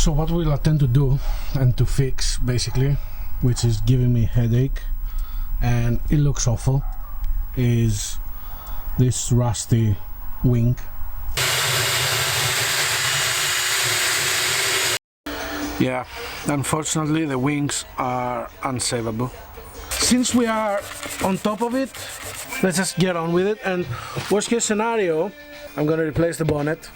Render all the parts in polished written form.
So what we'll attempt to do and to fix basically, which is giving me headache and it looks awful, is this rusty wing. Yeah, unfortunately the wings are unsavable. Since we are on top of it, let's just get on with it, and worst case scenario, I'm gonna replace the bonnet.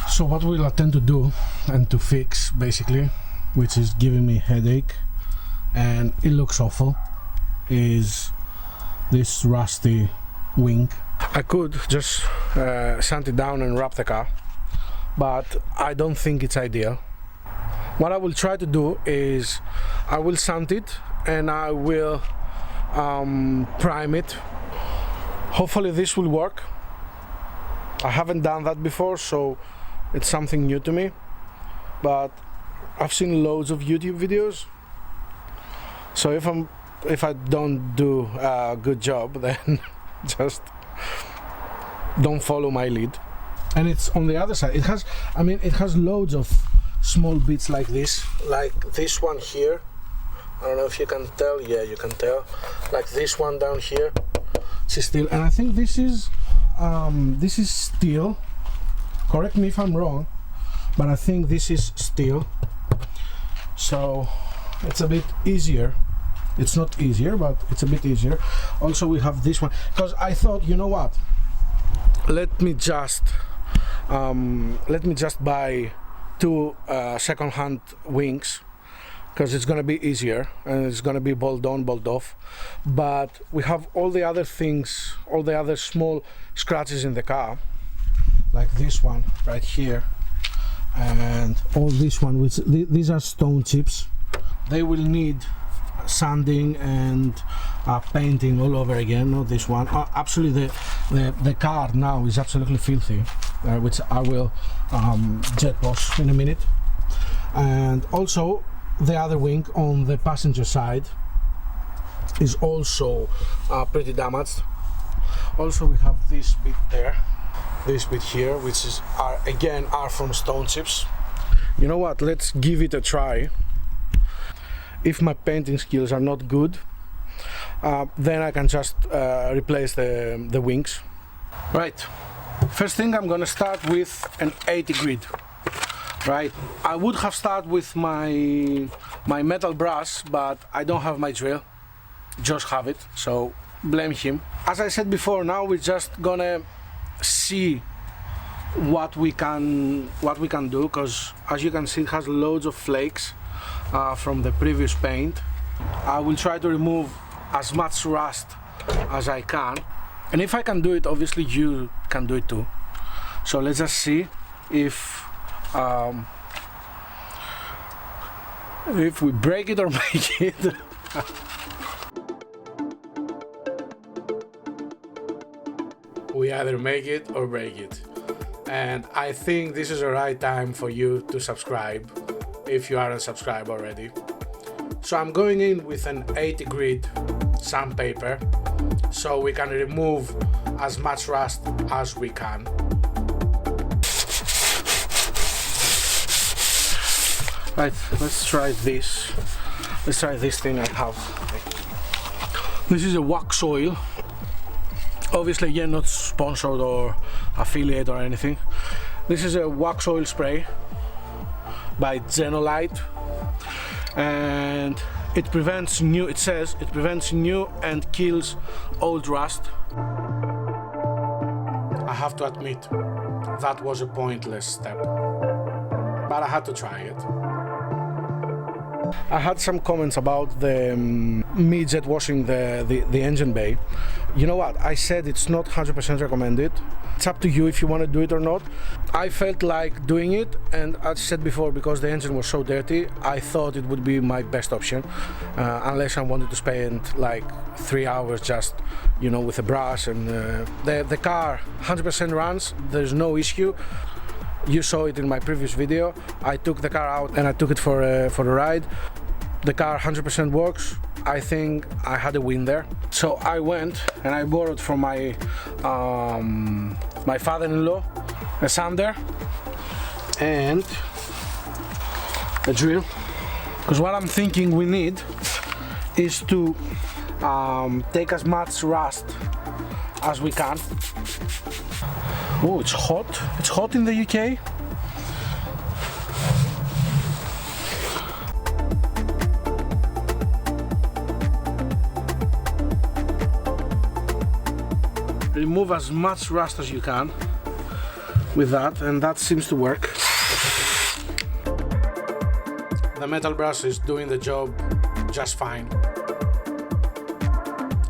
So what we'll attempt to do and to fix basically, which is giving me headache and it looks awful, is this rusty wing. I could just sand it down and wrap the car, but I don't think it's ideal. What I will try to do is I will sand it and I will prime it. Hopefully this will work. I haven't done that before, so it's something new to me, but I've seen loads of YouTube videos, so if I don't do a good job, then just don't follow my lead. And it's on the other side. It has loads of small bits like this one here. I don't know if you can tell. Yeah, you can tell. Like this one down here, it's steel, and I think this is steel. Correct me if I'm wrong, but I think this is steel, so it's a bit easier. It's not easier, but it's a bit easier. Also we have this one, because I thought, you know what, let me just buy two second-hand wings, because it's gonna be easier and it's gonna be bolt on, bolt off. But we have all the other things, all the other small scratches in the car, like this one right here, and all this one, which these are stone chips. They will need sanding and painting all over again. Not this one. Absolutely, the car now is absolutely filthy, which I will jet wash in a minute. And also the other wing on the passenger side is also pretty damaged. Also we have this bit there, this bit here, which is are from stone chips. You know what, let's give it a try. If my painting skills are not good, then I can just replace the wings. Right, first thing I'm gonna start with an 80 grit. Right, I would have started with my metal brass, but I don't have my drill. Josh have it, so blame him. As I said before, now we're just gonna see what we can do, because as you can see it has loads of flakes from the previous paint. I will try to remove as much rust as I can, and if I can do it, obviously you can do it too. So let's just see if we break it or make it. We either make it or break it, and I think this is the right time for you to subscribe if you aren't subscribed already. So I'm going in with an 80 grit sandpaper so we can remove as much rust as we can. Right, let's try this. Let's try this thing I have. This is a wax oil. Obviously, again, not sponsored or affiliate or anything. This is a wax oil spray by Genolite, and it prevents new. It says it prevents new and kills old rust. I have to admit, that was a pointless step, but I had to try it. I had some comments about me jet washing the engine bay. You know what, I said it's not 100% recommended. It's up to you if you want to do it or not. I felt like doing it, and as I said before, because the engine was so dirty, I thought it would be my best option, unless I wanted to spend like 3 hours just, you know, with a brush. And the car 100% runs, there's no issue. You saw it in my previous video. I took the car out and I took it for a ride. The car 100% works. I think I had a win there. So I went and I borrowed from my my father-in-law a sander and a drill, because what I'm thinking we need is to take as much rust as we can. Oh, it's hot. It's hot in the UK. Remove as much rust as you can with that, and that seems to work. The metal brush is doing the job just fine.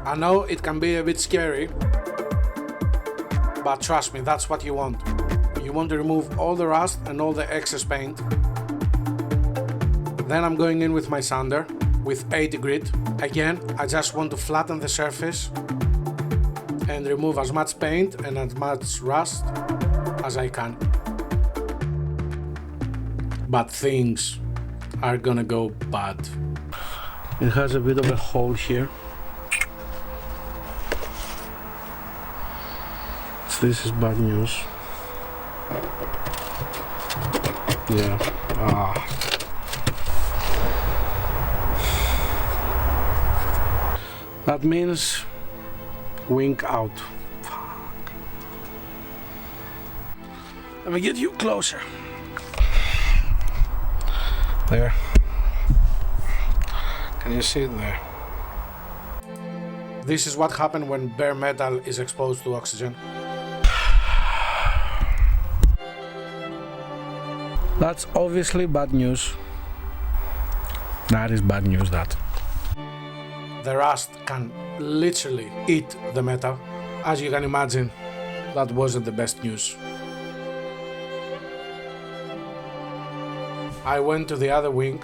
I know it can be a bit scary, but trust me, that's what you want. You want to remove all the rust and all the excess paint. Then I'm going in with my sander with 80 grit. Again, I just want to flatten the surface and remove as much paint and as much rust as I can. But things are gonna go bad. It has a bit of a hole here. So this is bad news. Yeah. That means wing out. Fuck. Let me get you closer. There. Can you see it there? This is what happens when bare metal is exposed to oxygen. That's obviously bad news. That is bad news, that. The rust can literally eat the metal. As you can imagine, that wasn't the best news. I went to the other wing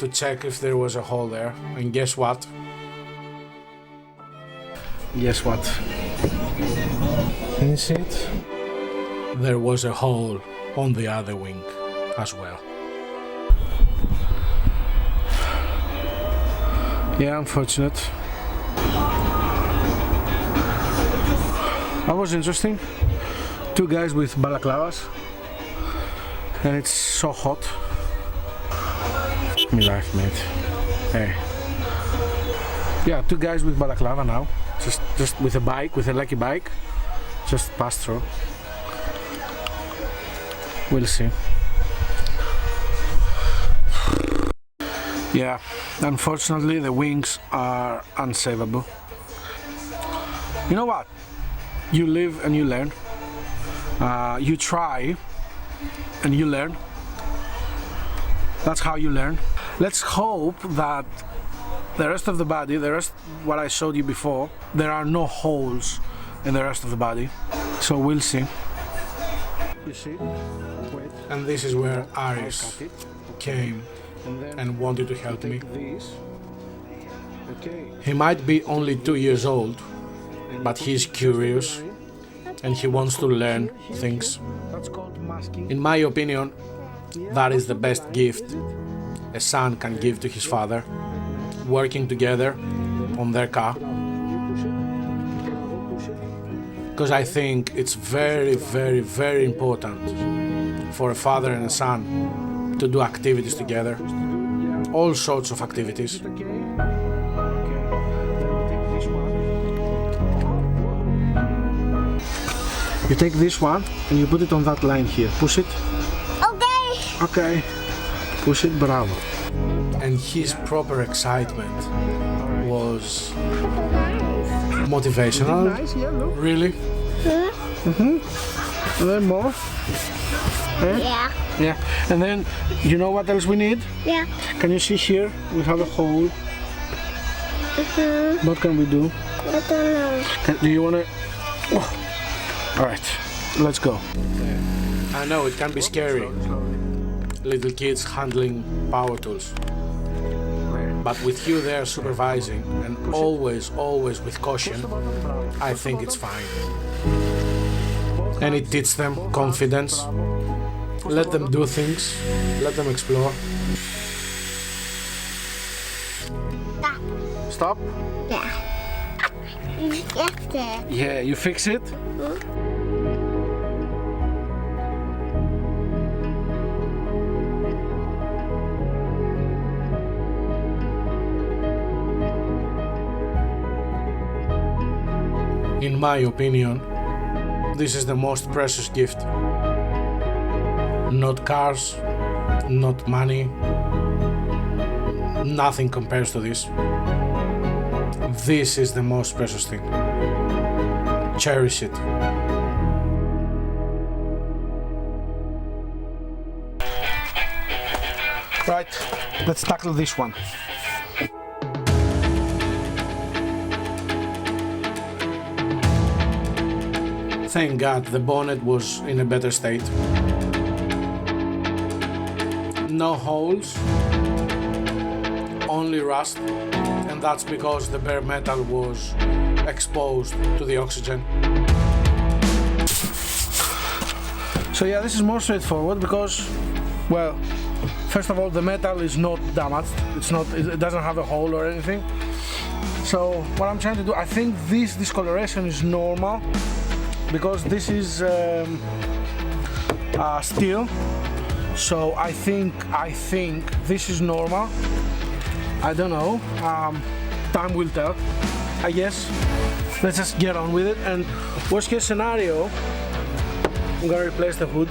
to check if there was a hole there, and guess what? Guess what? Can you see it? There was a hole on the other wing as well. Yeah, unfortunate. That was interesting. Two guys with balaclavas, and it's so hot. Me life, mate. Hey. Yeah, two guys with balaclava now. Just with a bike, with a lucky bike. Just pass through. We'll see. Yeah, unfortunately the wings are unsavable. You know what? You live and you learn. You try and you learn. That's how you learn. Let's hope that the rest of the body, what I showed you before, there are no holes in the rest of the body. So we'll see. You see? Wait. And this is where Aris came and wanted to help me. He might be only 2 years old, but he's curious and he wants to learn things. In my opinion, that is the best gift a son can give to his father, working together on their car. Because I think it's very, very, very important for a father and a son to do activities together, all sorts of activities. You take this one and you put it on that line here. Push it. Okay. Okay. Push it, bravo. And his proper excitement was motivational. Nice, yeah, look. Really? And then more. Yeah. Yeah. And then, you know what else we need? Yeah. Can you see here? We have a hole. What can we do? I don't know. Do you want to? Oh. All right. Let's go. I know it can be scary. Little kids handling power tools. But with you there supervising and always with caution, I think it's fine. And it teaches them confidence Let them do things. Let them explore. Stop. Stop? Yeah. Yes, it. Yeah, you fix it? In my opinion, this is the most precious gift. Not cars, not money, nothing compares to this. This is the most precious thing. Cherish it. Right, let's tackle this one. Thank God the bonnet was in a better state. No holes, only rust, and that's because the bare metal was exposed to the oxygen. So yeah, this is more straightforward because, well, first of all, the metal is not damaged. It doesn't have a hole or anything. So what I'm trying to do, I think this discoloration is normal because this is steel. So I think this is normal. I don't know. Time will tell, I guess. Let's just get on with it. And worst case scenario, I'm gonna replace the hood.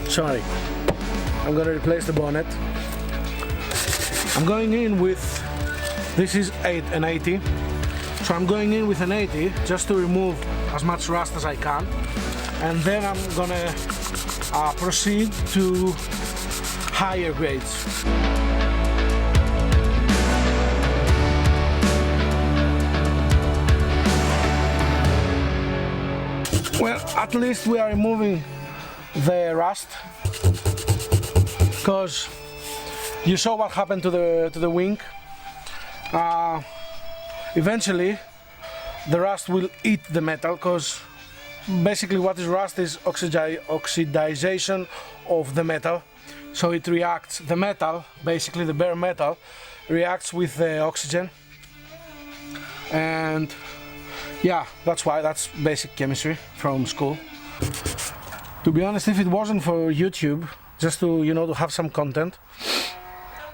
Sorry. I'm gonna replace the bonnet. I'm going in with, this is an 80. So I'm going in with an 80 just to remove as much rust as I can. And then I'm gonna proceed to higher grades. Well, at least we are removing the rust, because you saw what happened to the wing. Eventually the rust will eat the metal, because basically what is rust is oxidization of the metal. So it reacts, the metal, basically the bare metal, reacts with the oxygen. And yeah, that's why, that's basic chemistry from school. To be honest, if it wasn't for YouTube, just to, you know, to have some content,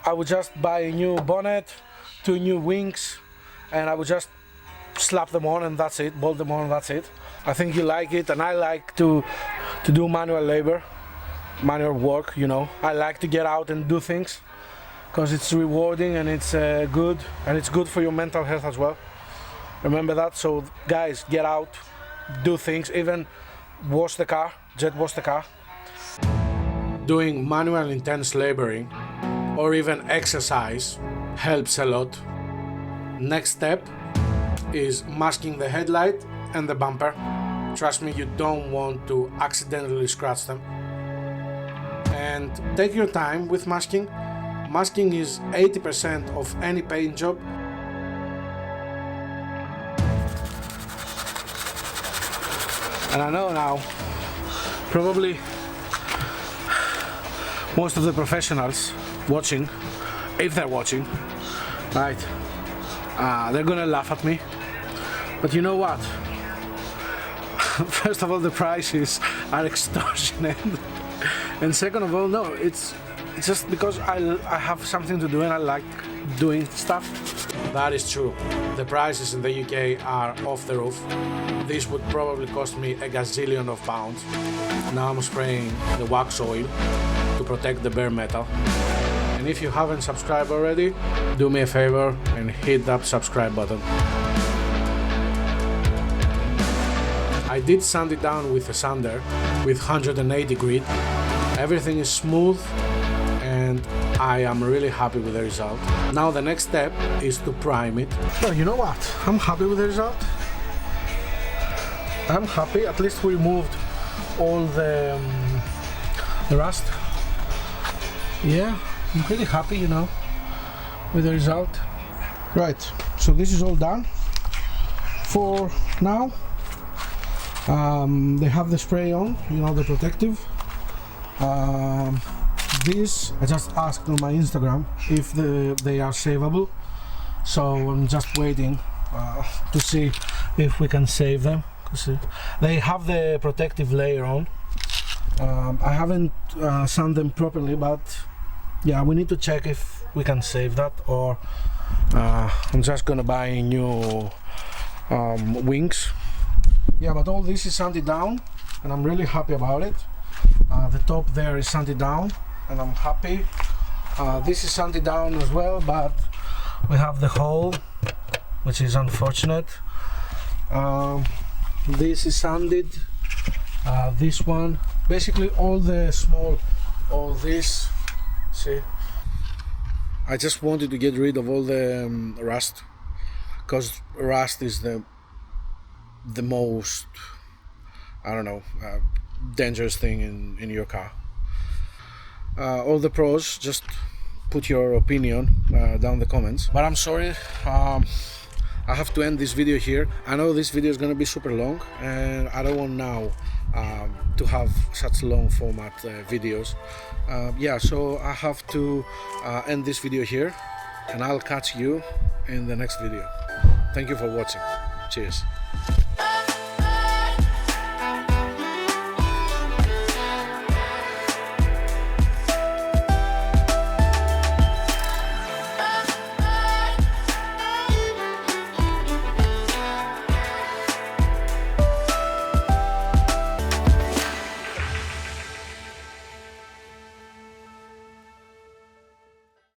I would just buy a new bonnet, 2 new wings, and I would just slap them on and that's it, bolt them on and that's it. I think you like it, and I like to do manual labor, manual work, you know. I like to get out and do things because it's rewarding and it's good, and it's good for your mental health as well. Remember that. So guys, get out, do things, even wash the car, jet wash the car. Doing manual intense laboring or even exercise helps a lot. Next step is masking the headlight and the bumper. Trust me, you don't want to accidentally scratch them. And take your time with masking. Masking is 80% of any paint job. And I know now, probably most of the professionals watching, if they're watching, right, they're gonna laugh at me. But you know what? First of all, the prices are extortionate. And second of all, no, it's just because I have something to do and I like doing stuff. That is true. The prices in the UK are off the roof. This would probably cost me a gazillion of pounds. Now I'm spraying the wax oil to protect the bare metal. And if you haven't subscribed already, do me a favor and hit that subscribe button. I did sand it down with a sander with 180 grit. Everything is smooth and I am really happy with the result. Now the next step is to prime it. Well, you know what? I'm happy with the result. I'm happy. At least we removed all the rust. Yeah, I'm pretty happy, you know, with the result. Right, so this is all done for now. They have the spray on, you know, the protective. This I just asked on my Instagram if they are savable, so I'm just waiting to see if we can save them. They have the protective layer on. I haven't sanded them properly, but yeah, we need to check if we can save that, or I'm just gonna buy new wings. Yeah, but all this is sanded down and I'm really happy about it. The top there is sanded down and I'm happy. This is sanded down as well, but we have the hole, which is unfortunate. This is sanded. This one, basically all the small, all this, see. I just wanted to get rid of all the rust, because rust is the most, I don't know, dangerous thing in your car. All the pros, just put your opinion down in the comments. But I'm sorry, I have to end this video here. I know this video is going to be super long and I don't want now to have such long format videos. Yeah, so I have to end this video here and I'll catch you in the next video. Thank you for watching. Cheers.